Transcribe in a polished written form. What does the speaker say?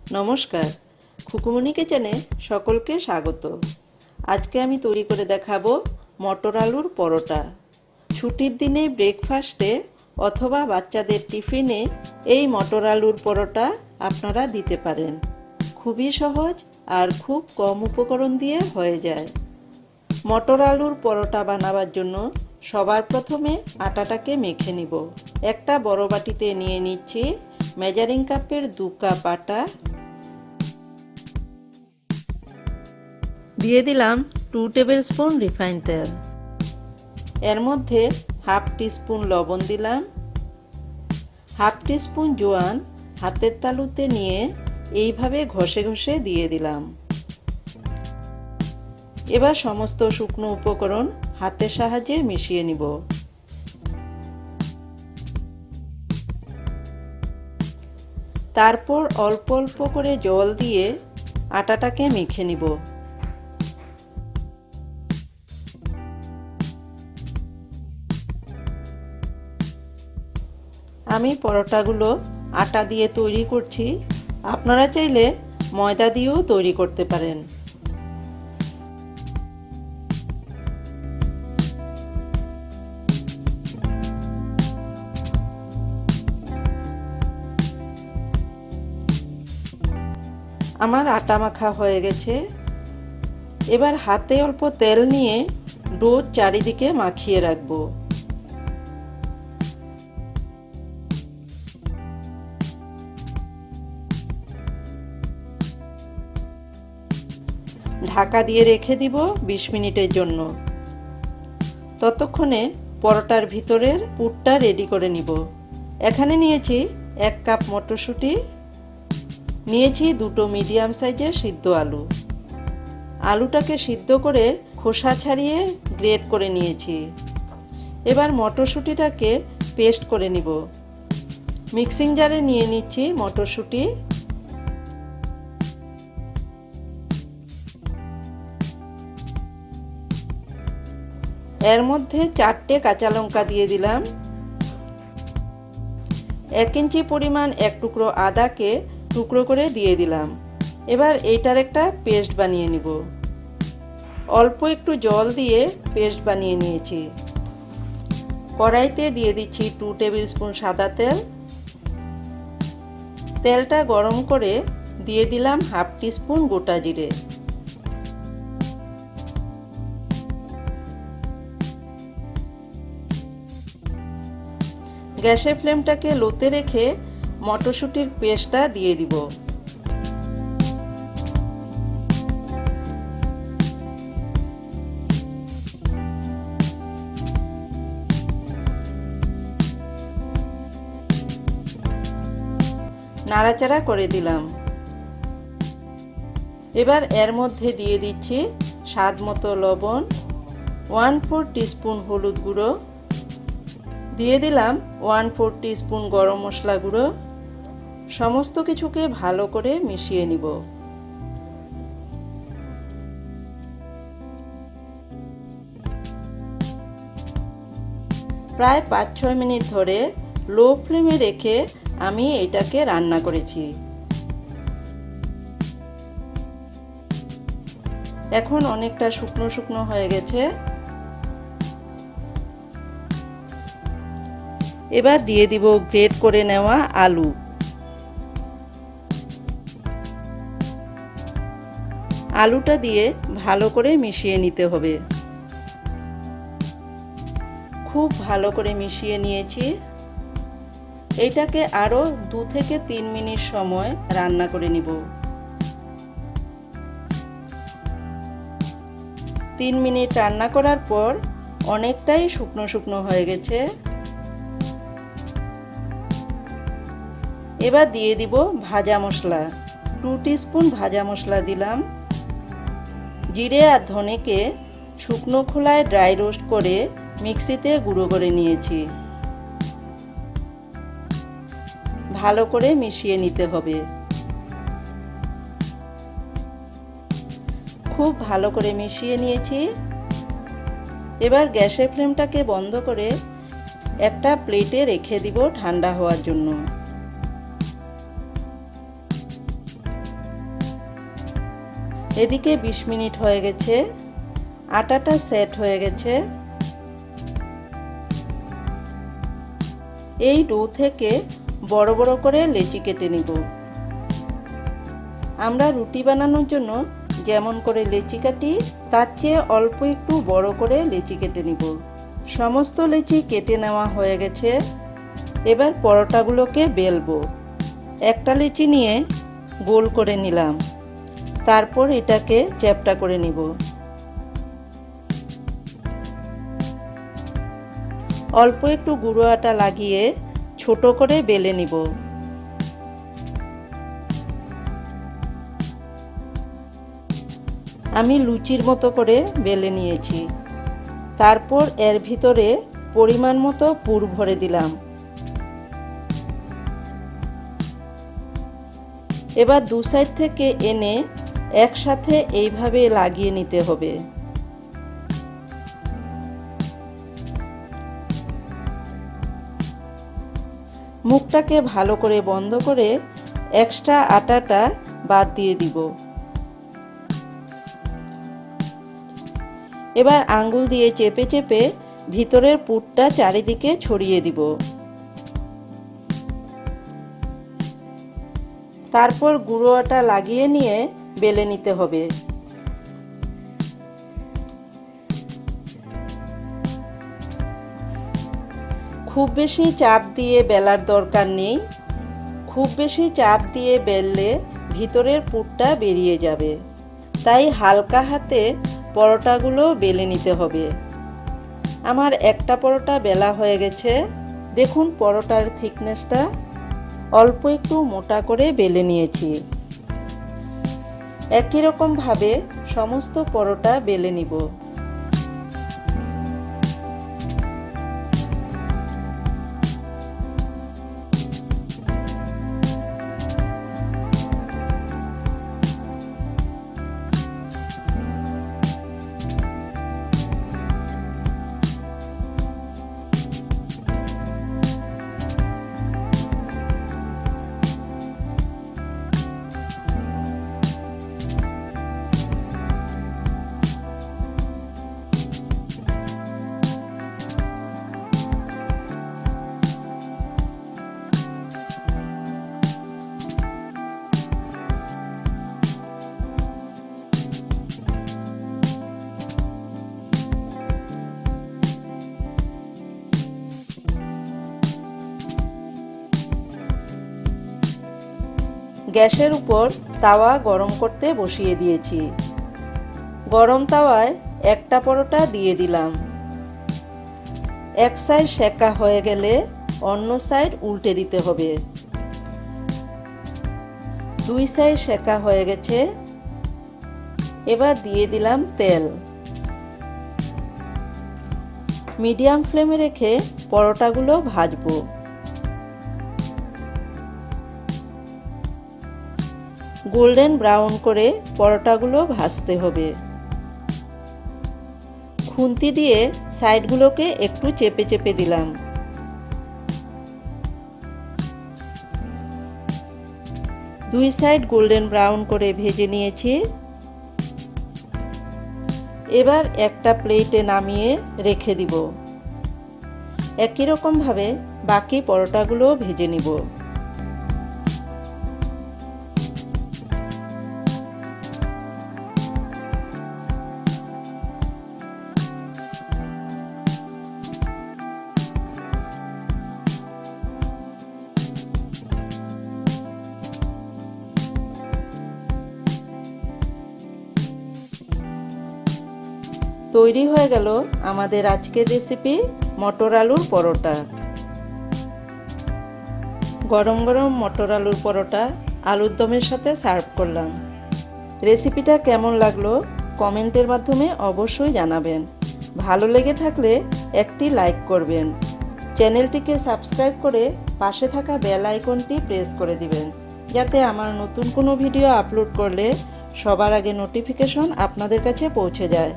নমস্কার, খুকুমনি কিচেনে সকলকে স্বাগত। আজকে আমি তৈরি করে দেখাবো মটর আলুর পরোটা। ছুটির দিনে ব্রেকফাস্টে অথবা বাচ্চাদের টিফিনে এই মটর আলুর পরোটা আপনারা দিতে পারেন। খুবই সহজ আর খুব কম উপকরণ দিয়ে হয়ে যায়। মটর আলুর পরোটা বানাবার জন্য সবার প্রথমে আটাটাকে মেখে নিব। একটা বড় বাটিতে নিয়ে নিচ্ছি মেজারিং কাপের 2 কাপ আটা। দিয়ে দিলাম 2 টেবিল স্পুন রিফাইন তেল। এর মধ্যে হাফ টিস্পুন লবণ দিলাম, হাফ টিস্পুন জোয়ান হাতের তালুতে নিয়ে এইভাবে ঘষে ঘষে দিয়ে দিলাম। এবার সমস্ত শুকনো উপকরণ হাতের সাহায্যে মিশিয়ে নিব। তারপর অল্প অল্প করে জল দিয়ে আটাটাকে মেখে নিব। আমি পরোটাগুলো আটা দিয়ে তৈরি করছি, আপনারা চাইলে ময়দা দিয়েও তৈরি করতে পারেন। আমার আটা মাখা হয়ে গেছে। এবার হাতে অল্প তেল নিয়ে ডোর চারিদিকে মাখিয়ে রাখবো। ঢাকা দিয়ে রেখে দিব 20 মিনিটের জন্য। ততক্ষণে পরোটার ভিতরের পুরটা রেডি করে নিব। এখানে নিয়েছি 1 কাপ মটরশুঁটি, নিয়েছি 2টো মিডিয়াম সাইজের সিদ্ধ আলু। আলুটাকে সিদ্ধ করে খোসা ছাড়িয়ে গ্রেট করে নিয়েছি। এবার মটরশুঁটিটাকে পেস্ট করে নিব। মিক্সিং জারে নিয়ে নিচ্ছি মটরশুঁটি। এর মধ্যে 4টে কাঁচা লঙ্কা দিয়ে দিলাম। 1 ইঞ্চি পরিমাণ 1 টুকরো আদাকে টুকরো করে দিয়ে দিলাম। এবার এইটার একটা পেস্ট বানিয়ে নিব। অল্প একটু জল দিয়ে পেস্ট বানিয়ে নিয়েছি। কড়াইতে দিয়ে দিচ্ছি 2 টেবিল স্পুন সাদা তেল। তেলটা গরম করে দিয়ে দিলাম হাফ টিস্পুন গোটা জিরে। গ্যাসের ফ্লেমটাকে লোতে রেখে মটরশুঁটির পেস্টটা দিয়ে দিব। নাড়াচাড়া করে দিলাম। এবার এর মধ্যে দিয়ে দিচ্ছি স্বাদ মতো লবণ, 1/4 টিস্পুন হলুদ গুঁড়ো, দিয়ে দিলাম 1/4 টিস্পুন গরম মশলা গুঁড়ো। সমস্ত কিছুকে ভালো করে মিশিয়ে নিব। প্রায় 5-6 মিনিট ধরে লো ফ্লেমে রেখে আমি এটাকে রান্না করেছি। এখন অনেকটা শুকনো শুকনো হয়ে গেছে। এবার দিয়ে দিব গ্রেট করে নেওয়া আলু। আলুটা দিয়ে ভালো করে মিশিয়ে নিতে হবে। খুব ভালো করে মিশিয়ে নিয়েছি। এইটাকে আরও 2 থেকে 3 মিনিট সময় রান্না করে নিব। 3 মিনিট রান্না করার পর অনেকটাই শুকনো শুকনো হয়ে গেছে। এবার দিয়ে দিব ভাজা মশলা। 2 টিস্পুন ভাজা মশলা দিলাম। জিরে আর ধনেকে শুকনো খোলায় ড্রাই রোস্ট করে মিক্সিতে গুঁড়ো করে নিয়েছি। ভালো করে মিশিয়ে নিতে হবে। খুব ভালো করে মিশিয়ে নিয়েছি। এবার গ্যাসের ফ্লেমটাকে বন্ধ করে একটা প্লেটে রেখে দিব ঠান্ডা হওয়ার জন্য। এদিকে 20 মিনিট হয়ে গেছে, আটাটা সেট হয়ে গেছে। এই ডো থেকে বড় বড় করে লেচি কেটে নিব। আমরা রুটি বানানোর জন্য যেমন করে লেচি কাটি তার চেয়ে অল্প একটু বড় করে লেচি কেটে নিব। সমস্ত লেচি কেটে নেওয়া হয়ে গেছে। এবার পরোটাগুলোকে বেলবো। একটা লেচি নিয়ে গোল করে নিলাম, তারপর এটাকে চ্যাপ্টা করে নিব। অল্প একটু গুঁড়ো আটা লাগিয়ে ছোট করে বেলে নিব। আমি লুচির মতো করে বেলে নিয়েছি। তারপর এর ভিতরে পরিমাণ মতো পুর ভরে দিলাম। এবার দু সাইড থেকে এনে একসাথে এইভাবে লাগিয়ে নিতে হবে। মুখটাকে ভালো করে বন্ধ করে এক্সট্রা আটাটা বাদ দিয়ে দিব। এবার আঙ্গুল দিয়ে চেপে চেপে ভিতরের পুরটা চারিদিকে ছড়িয়ে দিব। তারপর গুঁড়ো আটা লাগিয়ে নিয়ে বেলে নিতে হবে। খুব বেশি চাপ দিয়ে বেলার দরকার নেই। খুব বেশি চাপ দিয়ে বেললে ভিতরের পুরটা বেরিয়ে যাবে। তাই হালকা হাতে পরোটাগুলো বেলে নিতে হবে। আমার একটা পরোটা বেলা হয়ে গেছে। দেখুন পরোটার থিকনেসটা অল্প একটু মোটা করে বেলে নিয়েছি। একই রকম ভাবে সমস্ত পরোটা বেলে নিব। গ্যাসের উপর তাওয়া গরম করতে বসিয়ে দিয়েছি। গরম তাওয়ায় একটা পরোটা দিয়ে দিলাম। এক সাইড সেকা হয়ে গেলে অন্য সাইড উল্টে দিতে হবে। দুই সাইড সেকা হয়ে গেছে। এবার দিয়ে দিলাম তেল। মিডিয়াম ফ্লেমে রেখে পরোটাগুলো ভাজবো। গোল্ডেন ব্রাউন করে পরোটাগুলো ভাজতে হবে। খুন্তি দিয়ে সাইডগুলোকে একটু চেপে চেপে দিলাম। দুই সাইড গোল্ডেন ব্রাউন করে ভেজে নিয়েছি। এবার একটা প্লেটে নামিয়ে রেখে দিব। একই রকম ভাবে বাকি পরোটাগুলো ভেজে নিব। তৈরি হয়ে গেল আমাদের আজকের রেসিপি মটর আলুর পরোটা। গরম গরম মটর আলুর পরোটা আলুর দমের সাথে সার্ভ করলাম। রেসিপিটা কেমন লাগলো কমেন্টের মাধ্যমে অবশ্যই জানাবেন। ভালো লেগে থাকলে একটি লাইক করবেন। চ্যানেলটিকে সাবস্ক্রাইব করে পাশে থাকা বেল আইকনটি প্রেস করে দিবেন, যাতে আমার নতুন কোনো ভিডিও আপলোড করলে সবার আগে নোটিফিকেশন আপনাদের কাছে পৌঁছে যায়।